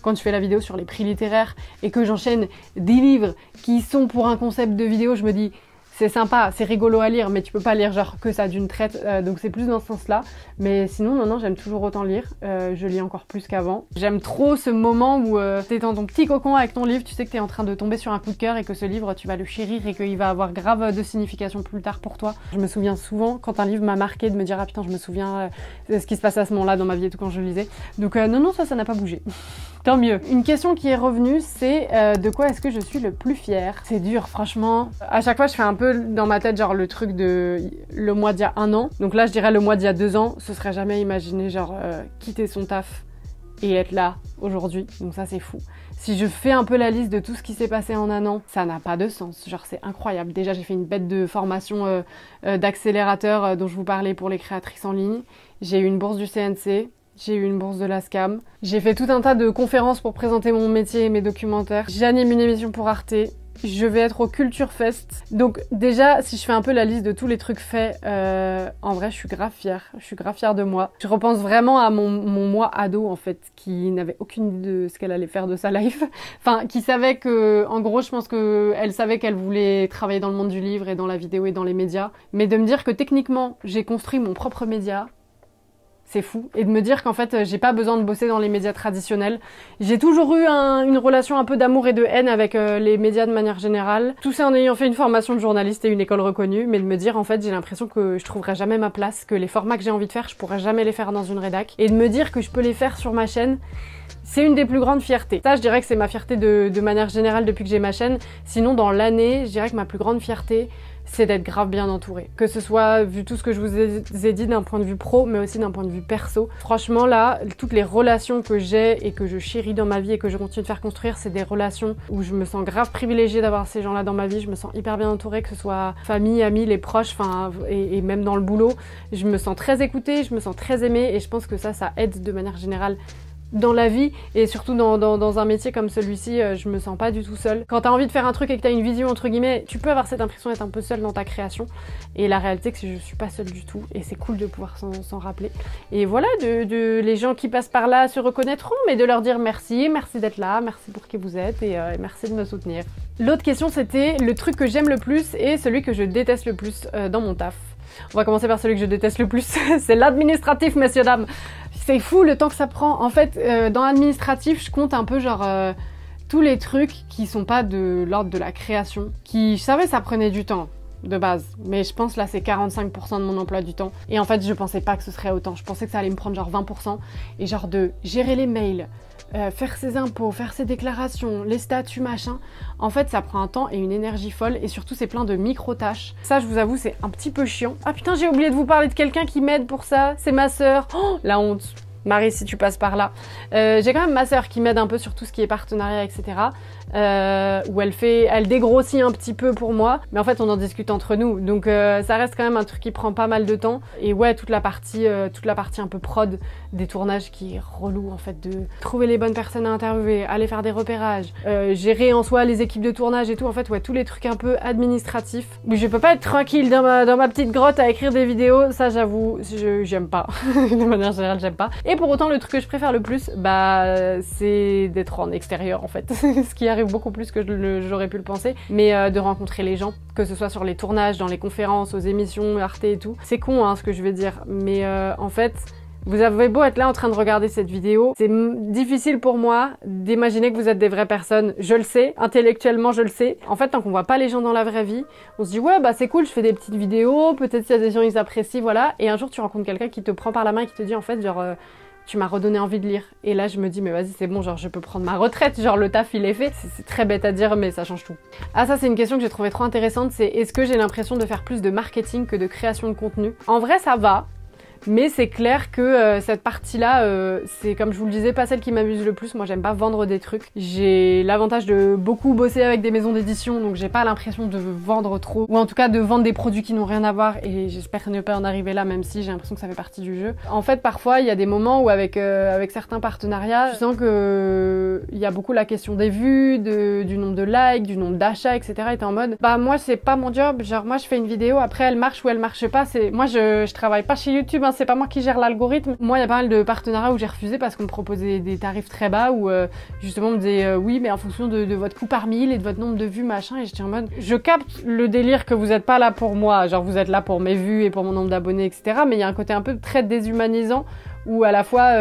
quand je fais la vidéo sur les prix littéraires et que j'enchaîne des livres qui sont pour un concept de vidéo, je me dis c'est sympa, c'est rigolo à lire, mais tu peux pas lire genre que ça d'une traite, donc c'est plus dans ce sens-là. Mais sinon, non, j'aime toujours autant lire, je lis encore plus qu'avant. J'aime trop ce moment où t'es dans ton petit cocon avec ton livre, tu sais que t'es en train de tomber sur un coup de cœur et que ce livre, tu vas le chérir et qu'il va avoir grave de signification plus tard pour toi. Je me souviens souvent, quand un livre m'a marqué, de me dire « Ah putain, je me souviens ce qui se passe à ce moment-là dans ma vie et tout quand je le lisais ». Donc non, ça n'a pas bougé. Tant mieux. Une question qui est revenue, c'est de quoi est-ce que je suis le plus fière? C'est dur, franchement. À chaque fois, je fais un peu dans ma tête genre le truc de le mois d'il y a 1 an. Donc là, je dirais le mois d'il y a 2 ans. Ce serait jamais imaginé genre quitter son taf et être là aujourd'hui. Donc ça, c'est fou. Si je fais un peu la liste de tout ce qui s'est passé en 1 an, ça n'a pas de sens. Genre, c'est incroyable. Déjà, j'ai fait une bête de formation d'accélérateur dont je vous parlais pour les créatrices en ligne. J'ai eu une bourse du CNC. J'ai eu une bourse de la SCAM. J'ai fait tout un tas de conférences pour présenter mon métier et mes documentaires. J'anime une émission pour Arte. Je vais être au Culture Fest. Donc déjà, si je fais un peu la liste de tous les trucs faits, en vrai, je suis grave fière. Je suis grave fière de moi. Je repense vraiment à mon moi ado, en fait, qui n'avait aucune idée de ce qu'elle allait faire de sa life. Enfin, qui savait que, en gros, je pense qu'elle savait qu'elle voulait travailler dans le monde du livre et dans la vidéo et dans les médias. Mais de me dire que techniquement, j'ai construit mon propre média, c'est fou. Et de me dire qu'en fait, j'ai pas besoin de bosser dans les médias traditionnels. J'ai toujours eu une relation un peu d'amour et de haine avec les médias de manière générale. Tout ça en ayant fait une formation de journaliste et une école reconnue. Mais de me dire, en fait, j'ai l'impression que je trouverai jamais ma place, que les formats que j'ai envie de faire, je pourrai jamais les faire dans une rédac. Et de me dire que je peux les faire sur ma chaîne, c'est une des plus grandes fiertés. Ça, je dirais que c'est ma fierté de manière générale depuis que j'ai ma chaîne. Sinon, dans l'année, je dirais que ma plus grande fierté, c'est d'être grave bien entourée. Que ce soit, vu tout ce que je vous ai dit d'un point de vue pro, mais aussi d'un point de vue perso. Franchement, là, toutes les relations que j'ai et que je chéris dans ma vie et que je continue de faire construire, c'est des relations où je me sens grave privilégiée d'avoir ces gens-là dans ma vie. Je me sens hyper bien entourée, que ce soit famille, amis, les proches, enfin, et même dans le boulot. Je me sens très écoutée, je me sens très aimée et je pense que ça aide de manière générale dans la vie et surtout dans un métier comme celui-ci, je me sens pas du tout seule. Quand t'as envie de faire un truc et que t'as une vision entre guillemets, tu peux avoir cette impression d'être un peu seule dans ta création et la réalité c'est que je suis pas seule du tout et c'est cool de pouvoir s'en rappeler. Et voilà, les gens qui passent par là se reconnaîtront, mais de leur dire merci d'être là, merci pour qui vous êtes et merci de me soutenir. L'autre question c'était le truc que j'aime le plus et celui que je déteste le plus dans mon taf. On va commencer par celui que je déteste le plus, c'est l'administratif, messieurs, dames. C'est fou le temps que ça prend. En fait, dans l'administratif, je compte un peu genre tous les trucs qui sont pas de l'ordre de la création. Je savais ça prenait du temps de base, mais je pense là c'est 45% de mon emploi du temps. Et en fait, je pensais pas que ce serait autant. Je pensais que ça allait me prendre genre 20% et genre de gérer les mails, faire ses impôts, faire ses déclarations, les statuts, machin. En fait, ça prend un temps et une énergie folle et surtout, c'est plein de micro-tâches. Ça, je vous avoue, c'est un petit peu chiant. Ah putain, j'ai oublié de vous parler de quelqu'un qui m'aide pour ça. C'est ma sœur. Oh, la honte. Marie, si tu passes par là. J'ai quand même ma sœur qui m'aide un peu sur tout ce qui est partenariat, etc. Où elle dégrossit un petit peu pour moi, mais en fait on en discute entre nous, donc ça reste quand même un truc qui prend pas mal de temps. Et ouais, toute la partie un peu prod des tournages qui est relou en fait, de trouver les bonnes personnes à interviewer, aller faire des repérages, gérer en soi les équipes de tournage et tout, en fait ouais, tous les trucs un peu administratifs. Mais je peux pas être tranquille dans ma petite grotte à écrire des vidéos, ça j'avoue, j'aime pas. De manière générale, j'aime pas. Et pour autant, le truc que je préfère le plus, c'est d'être en extérieur en fait. Ce qui arrive beaucoup plus que j'aurais pu le penser, mais de rencontrer les gens, que ce soit sur les tournages, dans les conférences, aux émissions, Arte et tout. C'est con hein, ce que je vais dire, mais en fait, vous avez beau être là en train de regarder cette vidéo, c'est difficile pour moi d'imaginer que vous êtes des vraies personnes. Je le sais, intellectuellement je le sais. En fait, tant qu'on voit pas les gens dans la vraie vie, on se dit ouais c'est cool, je fais des petites vidéos, peut-être qu'il y a des gens ils apprécient, voilà. Et un jour tu rencontres quelqu'un qui te prend par la main et qui te dit en fait genre tu m'as redonné envie de lire. Et là, je me dis, mais vas-y, c'est bon, genre, je peux prendre ma retraite, genre, le taf, il est fait. C'est très bête à dire, mais ça change tout. Ah, ça, c'est une question que j'ai trouvée trop intéressante, c'est est-ce que j'ai l'impression de faire plus de marketing que de création de contenu? En vrai, ça va. Mais c'est clair que cette partie-là, c'est comme je vous le disais, pas celle qui m'amuse le plus. Moi, j'aime pas vendre des trucs. J'ai l'avantage de beaucoup bosser avec des maisons d'édition, donc j'ai pas l'impression de vendre trop, ou en tout cas de vendre des produits qui n'ont rien à voir, et j'espère ne pas en arriver là, même si j'ai l'impression que ça fait partie du jeu. En fait, parfois, il y a des moments où avec certains partenariats, je sens que il y a beaucoup la question des vues, du nombre de likes, du nombre d'achats, etc. Et t'es en mode, moi, c'est pas mon job. Genre, moi, je fais une vidéo, après, elle marche ou elle marche pas. Moi, je travaille pas chez YouTube, hein, c'est pas moi qui gère l'algorithme. Moi, il y a pas mal de partenariats où j'ai refusé parce qu'on me proposait des tarifs très bas où justement on me disait oui, mais en fonction de votre coût par mille et de votre nombre de vues, machin. Et j'étais en mode, je capte le délire que vous êtes pas là pour moi, genre vous êtes là pour mes vues et pour mon nombre d'abonnés, etc. Mais il y a un côté un peu très déshumanisant où à la fois,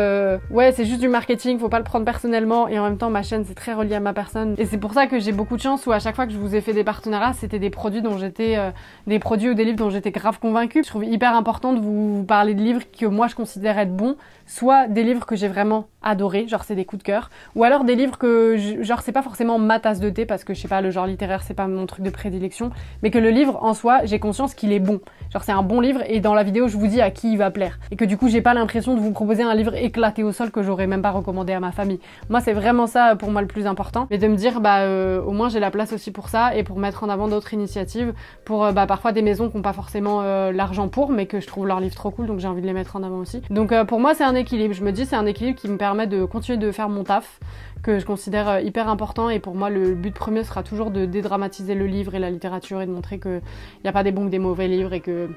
ouais, c'est juste du marketing, faut pas le prendre personnellement, et en même temps, ma chaîne, c'est très relié à ma personne. Et c'est pour ça que j'ai beaucoup de chance où à chaque fois que je vous ai fait des partenariats, c'était des produits dont j'étais, des produits ou des livres dont j'étais grave convaincue. Je trouve hyper important de vous parler de livres que moi je considère être bons, soit des livres que j'ai vraiment adorés, genre c'est des coups de cœur, ou alors des livres que, genre c'est pas forcément ma tasse de thé, parce que je sais pas, le genre littéraire, c'est pas mon truc de prédilection, mais que le livre en soi, j'ai conscience qu'il est bon. Genre c'est un bon livre, et dans la vidéo, je vous dis à qui il va plaire. Et que du coup, j'ai pas l'impression de vous proposer un livre éclaté au sol que j'aurais même pas recommandé à ma famille. Moi, c'est vraiment ça pour moi le plus important. Mais de me dire, au moins j'ai la place aussi pour ça et pour mettre en avant d'autres initiatives, pour parfois des maisons qui n'ont pas forcément l'argent pour, mais que je trouve leurs livres trop cool, donc j'ai envie de les mettre en avant aussi. Donc pour moi, c'est un équilibre. Je me dis, c'est un équilibre qui me permet de continuer de faire mon taf, que je considère hyper important, et pour moi, le but premier sera toujours de dédramatiser le livre et la littérature et de montrer qu'il n'y a pas des bons ou des mauvais livres et que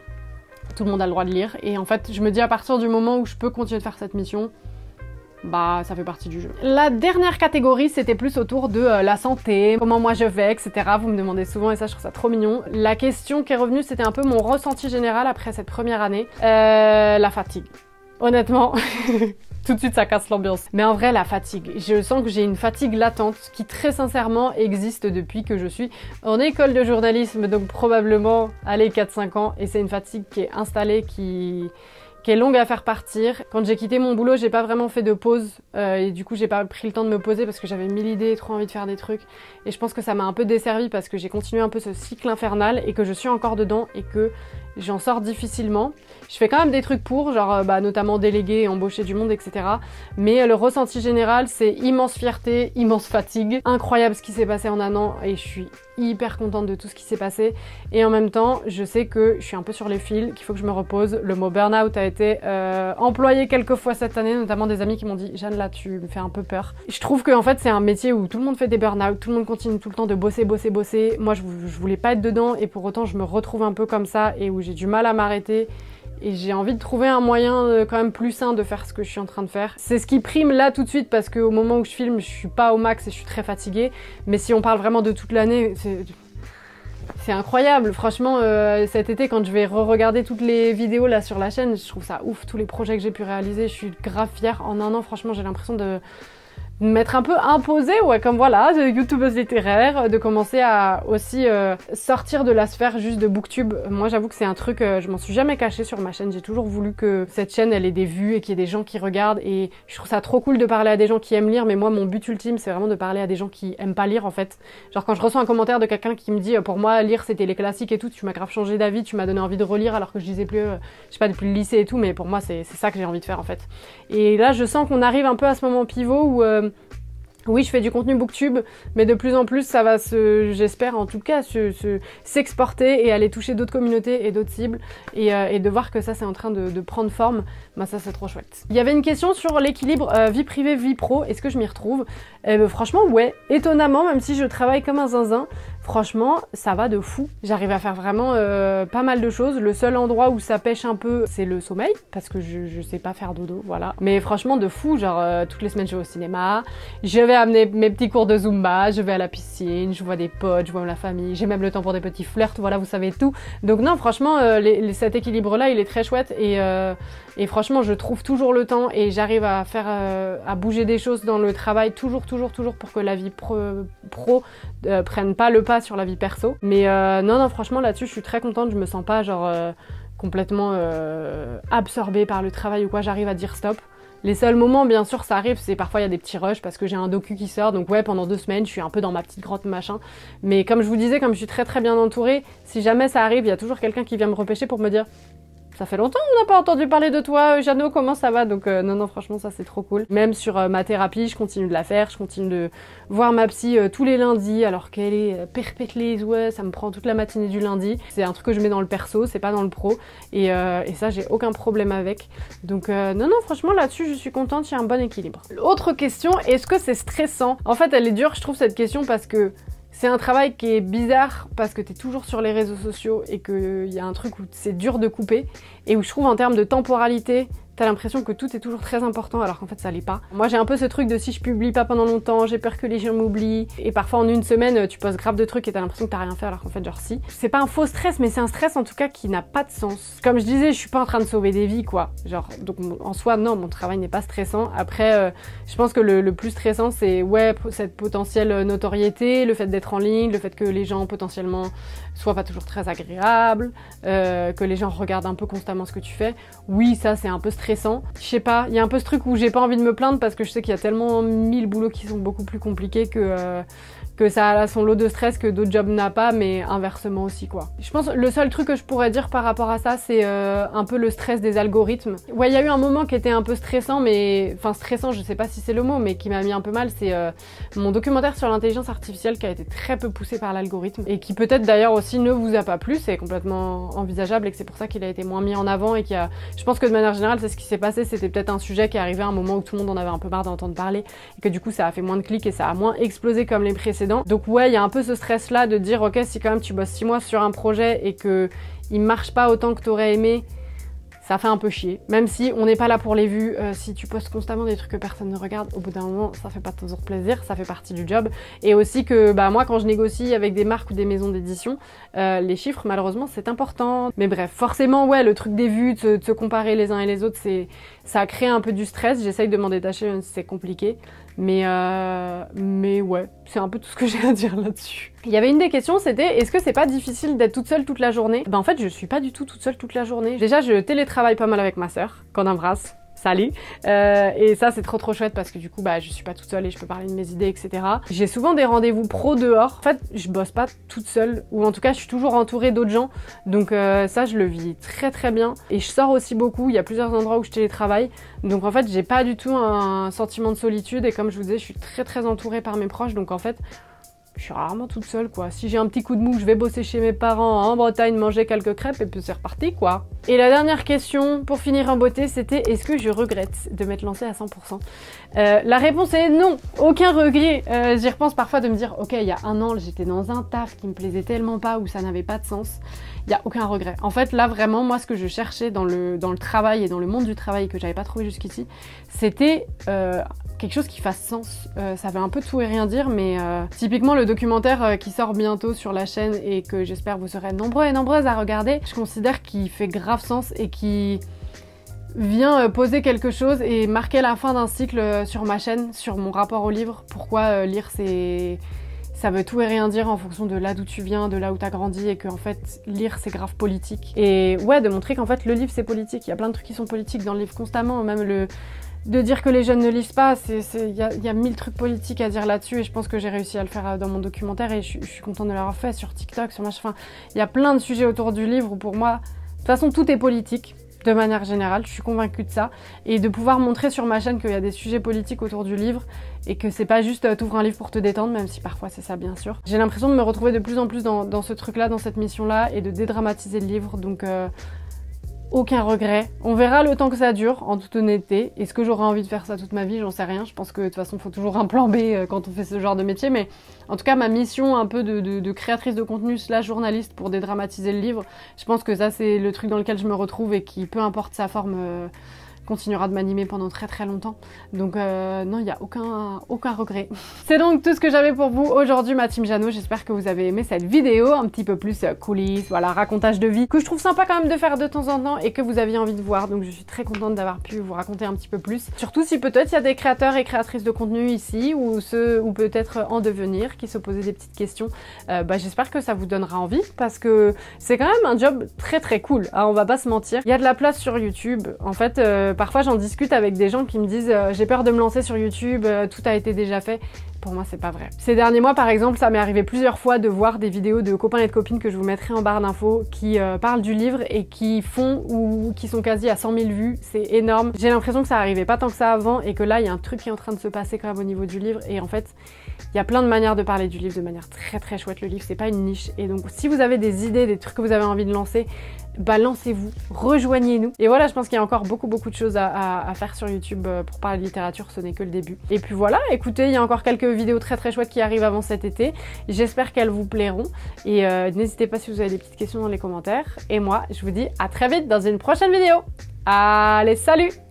tout le monde a le droit de lire. Et en fait, je me dis à partir du moment où je peux continuer de faire cette mission, ça fait partie du jeu. La dernière catégorie, c'était plus autour de la santé, comment moi je vais, etc. Vous me demandez souvent et ça, je trouve ça trop mignon. La question qui est revenue, c'était un peu mon ressenti général après cette première année. La fatigue. Honnêtement, tout de suite ça casse l'ambiance. Mais en vrai, la fatigue. Je sens que j'ai une fatigue latente qui très sincèrement existe depuis que je suis en école de journalisme, donc probablement, allez, 4-5 ans. Et c'est une fatigue qui est installée, qui est longue à faire partir. Quand j'ai quitté mon boulot, j'ai pas vraiment fait de pause et du coup j'ai pas pris le temps de me poser parce que j'avais 1000 idées, trop envie de faire des trucs, et je pense que ça m'a un peu desservi parce que j'ai continué un peu ce cycle infernal et que je suis encore dedans et que j'en sors difficilement. Je fais quand même des trucs pour, genre notamment déléguer, embaucher du monde, etc. Mais le ressenti général, c'est immense fierté, immense fatigue. Incroyable ce qui s'est passé en un an et je suis hyper contente de tout ce qui s'est passé. Et en même temps, je sais que je suis un peu sur les fils, qu'il faut que je me repose. Le mot burn-out a été employé quelques fois cette année, notamment des amis qui m'ont dit « Jeanne, là, tu me fais un peu peur ». Je trouve que en fait, c'est un métier où tout le monde fait des burn-out, tout le monde continue tout le temps de bosser. Moi, je voulais pas être dedans et pour autant, je me retrouve un peu comme ça et où j'ai du mal à m'arrêter. Et j'ai envie de trouver un moyen quand même plus sain de faire ce que je suis en train de faire. C'est ce qui prime là tout de suite parce qu'au moment où je filme, je suis pas au max et je suis très fatiguée. Mais si on parle vraiment de toute l'année, c'est incroyable. Franchement, cet été, quand je vais re-regarder toutes les vidéos là sur la chaîne, je trouve ça ouf. Tous les projets que j'ai pu réaliser, je suis grave fière. En un an, franchement, j'ai l'impression de m'être un peu imposée, ouais, comme voilà, de youtubeuse littéraire, de commencer à aussi sortir de la sphère juste de booktube. Moi, j'avoue que c'est un truc, je m'en suis jamais cachée sur ma chaîne. J'ai toujours voulu que cette chaîne, elle ait des vues et qu'il y ait des gens qui regardent. Et je trouve ça trop cool de parler à des gens qui aiment lire. Mais moi, mon but ultime, c'est vraiment de parler à des gens qui aiment pas lire, en fait. Genre, quand je reçois un commentaire de quelqu'un qui me dit, pour moi, lire, c'était les classiques et tout, tu m'as grave changé d'avis, tu m'as donné envie de relire alors que je lisais plus, je sais pas, depuis le lycée et tout. Mais pour moi, c'est ça que j'ai envie de faire, en fait. Et là, je sens qu'on arrive un peu à ce moment pivot où oui, je fais du contenu booktube, mais de plus en plus, ça va j'espère en tout cas, s'exporter et aller toucher d'autres communautés et d'autres cibles. Et de voir que ça, c'est en train de prendre forme, ça, c'est trop chouette. Il y avait une question sur l'équilibre vie privée, vie pro. Est-ce que je m'y retrouve? Franchement, ouais. Étonnamment, même si je travaille comme un zinzin, franchement, ça va de fou. J'arrive à faire vraiment pas mal de choses. Le seul endroit où ça pêche un peu, c'est le sommeil, parce que je sais pas faire dodo, voilà. Mais franchement, de fou, genre toutes les semaines, je vais au cinéma, je vais amener mes petits cours de Zumba, je vais à la piscine, je vois des potes, je vois la famille, j'ai même le temps pour des petits flirts, voilà, vous savez tout. Donc non, franchement, cet équilibre-là, il est très chouette et franchement, je trouve toujours le temps et j'arrive à faire, à bouger des choses dans le travail, toujours pour que la vie pro prenne pas le pas sur la vie perso. Mais non, franchement, là-dessus, je suis très contente, je me sens pas genre complètement absorbée par le travail ou quoi, j'arrive à dire stop. Les seuls moments, bien sûr, ça arrive, c'est parfois il y a des petits rushs parce que j'ai un docu qui sort, donc ouais, pendant 2 semaines, je suis un peu dans ma petite grotte machin. Mais comme je vous disais, comme je suis très bien entourée, si jamais ça arrive, il y a toujours quelqu'un qui vient me repêcher pour me dire « Ça fait longtemps qu'on n'a pas entendu parler de toi, Jeannot, comment ça va ?» Donc non, franchement, ça c'est trop cool. Même sur ma thérapie, je continue de la faire, je continue de voir ma psy tous les lundis, alors qu'elle est perpétuée, ouais, ça me prend toute la matinée du lundi. C'est un truc que je mets dans le perso, c'est pas dans le pro, et ça, j'ai aucun problème avec. Donc non, franchement, là-dessus, je suis contente, il y a un bon équilibre. Autre question, est-ce que c'est stressant? En fait, elle est dure, je trouve, cette question, parce que C'est un travail qui est bizarre parce que t'es toujours sur les réseaux sociaux et qu'il y a un truc où c'est dur de couper et où je trouve en termes de temporalité, t'as l'impression que tout est toujours très important alors qu'en fait ça l'est pas. Moi j'ai un peu ce truc de si je publie pas pendant longtemps, j'ai peur que les gens m'oublient. Et parfois en une semaine tu postes grave de trucs et t'as l'impression que t'as rien fait alors qu'en fait genre si. C'est pas un faux stress mais c'est un stress en tout cas qui n'a pas de sens. Comme je disais, je suis pas en train de sauver des vies quoi. Genre donc en soi non, mon travail n'est pas stressant. Après je pense que le plus stressant c'est ouais cette potentielle notoriété, le fait d'être en ligne, le fait que les gens potentiellement soient pas toujours très agréables, que les gens regardent un peu constamment ce que tu fais. Oui ça c'est un peu stressant. Je sais pas, il y a un peu ce truc où j'ai pas envie de me plaindre parce que je sais qu'il y a tellement mille boulots qui sont beaucoup plus compliqués que ça a son lot de stress que d'autres jobs n'a pas, mais inversement aussi quoi. Je pense le seul truc que je pourrais dire par rapport à ça, c'est un peu le stress des algorithmes. Ouais, il y a eu un moment qui était un peu stressant, mais enfin stressant, je sais pas si c'est le mot, mais qui m'a mis un peu mal, c'est mon documentaire sur l'intelligence artificielle qui a été très peu poussé par l'algorithme et qui peut-être d'ailleurs aussi ne vous a pas plu, c'est complètement envisageable et que c'est pour ça qu'il a été moins mis en avant et qu'il y a... Je pense que de manière générale, c'est ce qui s'est passé, c'était peut-être un sujet qui est arrivé à un moment où tout le monde en avait un peu marre d'entendre parler et que du coup ça a fait moins de clics et ça a moins explosé comme les précédents. Donc ouais, il y a un peu ce stress là de dire ok, si quand même tu bosses 6 mois sur un projet et que il marche pas autant que t'aurais aimé, ça fait un peu chier. Même si on n'est pas là pour les vues, si tu postes constamment des trucs que personne ne regarde, au bout d'un moment, ça fait pas toujours plaisir, ça fait partie du job. Et aussi que bah moi, quand je négocie avec des marques ou des maisons d'édition, les chiffres, malheureusement, c'est important. Mais bref, forcément, ouais, le truc des vues, de se comparer les uns et les autres, ça a créé un peu du stress. J'essaye de m'en détacher, même si c'est compliqué. Mais ouais, c'est un peu tout ce que j'ai à dire là-dessus. Il y avait une des questions, c'était est-ce que c'est pas difficile d'être toute seule toute la journée? Ben en fait, je suis pas du tout toute seule toute la journée. Déjà, je télétravaille pas mal avec ma sœur, qu'on embrasse. Salut. Et ça c'est trop chouette parce que du coup bah je suis pas toute seule et je peux parler de mes idées, etc. J'ai souvent des rendez-vous pro dehors. En fait je bosse pas toute seule, ou en tout cas je suis toujours entourée d'autres gens, donc ça je le vis très bien. Et je sors aussi beaucoup, il y a plusieurs endroits où je télétravaille, donc en fait j'ai pas du tout un sentiment de solitude et comme je vous disais je suis très entourée par mes proches, donc en fait je suis rarement toute seule quoi. Si j'ai un petit coup de mou, je vais bosser chez mes parents en Bretagne, manger quelques crêpes et puis c'est reparti quoi. Et la dernière question, pour finir en beauté, c'était est-ce que je regrette de m'être lancée à 100%? La réponse est non, aucun regret. J'y repense parfois de me dire ok, il y a un an j'étais dans un taf qui me plaisait tellement pas, où ça n'avait pas de sens. Il n'y a aucun regret. En fait là vraiment moi ce que je cherchais dans le travail et dans le monde du travail que j'avais pas trouvé jusqu'ici, c'était quelque chose qui fasse sens. Ça veut un peu tout et rien dire, mais typiquement le documentaire qui sort bientôt sur la chaîne et que j'espère vous serez nombreux et nombreuses à regarder, je considère qu'il fait grave sens et qui vient poser quelque chose et marquer la fin d'un cycle sur ma chaîne, sur mon rapport au livre. Pourquoi lire ça veut tout et rien dire en fonction de là d'où tu viens, de là où t'as grandi, et que en fait lire c'est grave politique. Et ouais, de montrer qu'en fait le livre c'est politique. Il y a plein de trucs qui sont politiques dans le livre constamment, même de dire que les jeunes ne lisent pas, il y a 1000 trucs politiques à dire là-dessus et je pense que j'ai réussi à le faire dans mon documentaire et je suis contente de l'avoir fait sur TikTok, sur machin. Enfin, il y a plein de sujets autour du livre où pour moi, de toute façon tout est politique. De manière générale, je suis convaincue de ça. Et de pouvoir montrer sur ma chaîne qu'il y a des sujets politiques autour du livre et que c'est pas juste t'ouvres un livre pour te détendre, même si parfois c'est ça bien sûr. J'ai l'impression de me retrouver de plus en plus dans ce truc-là, dans cette mission-là et de dédramatiser le livre. Donc aucun regret. On verra le temps que ça dure, en toute honnêteté. Est-ce que j'aurai envie de faire ça toute ma vie? J'en sais rien. Je pense que de toute façon, il faut toujours un plan B quand on fait ce genre de métier. Mais en tout cas, ma mission un peu de créatrice de contenu / journaliste pour dédramatiser le livre, je pense que ça, c'est le truc dans lequel je me retrouve et qui, peu importe sa forme, continuera de m'animer pendant très longtemps. Donc non, il n'y a aucun regret. C'est donc tout ce que j'avais pour vous aujourd'hui, ma team Jeannot. J'espère que vous avez aimé cette vidéo, un petit peu plus coulisses, voilà, racontage de vie, que je trouve sympa quand même de faire de temps en temps et que vous aviez envie de voir. Donc je suis très contente d'avoir pu vous raconter un petit peu plus. Surtout si peut-être il y a des créateurs et créatrices de contenu ici, ou peut-être en devenir, qui se posaient des petites questions. J'espère que ça vous donnera envie, parce que c'est quand même un job très cool, hein, on va pas se mentir. Il y a de la place sur YouTube. En fait, parfois j'en discute avec des gens qui me disent j'ai peur de me lancer sur YouTube, tout a été déjà fait. Pour moi c'est pas vrai. Ces derniers mois par exemple, ça m'est arrivé plusieurs fois de voir des vidéos de copains et de copines que je vous mettrai en barre d'infos qui parlent du livre et qui font ou qui sont quasi à 100 000 vues, c'est énorme. J'ai l'impression que ça arrivait pas tant que ça avant et que là il y a un truc qui est en train de se passer quand même au niveau du livre et en fait il y a plein de manières de parler du livre de manière très chouette. Le livre c'est pas une niche et donc si vous avez des idées, des trucs que vous avez envie de lancer, bah lancez-vous, rejoignez-nous. Et voilà, je pense qu'il y a encore beaucoup de choses à faire sur YouTube pour parler de littérature, ce n'est que le début. Et puis voilà, écoutez, il y a encore quelques vidéos très chouettes qui arrivent avant cet été. J'espère qu'elles vous plairont. Et n'hésitez pas si vous avez des petites questions dans les commentaires. Et moi, je vous dis à très vite dans une prochaine vidéo. Allez, salut!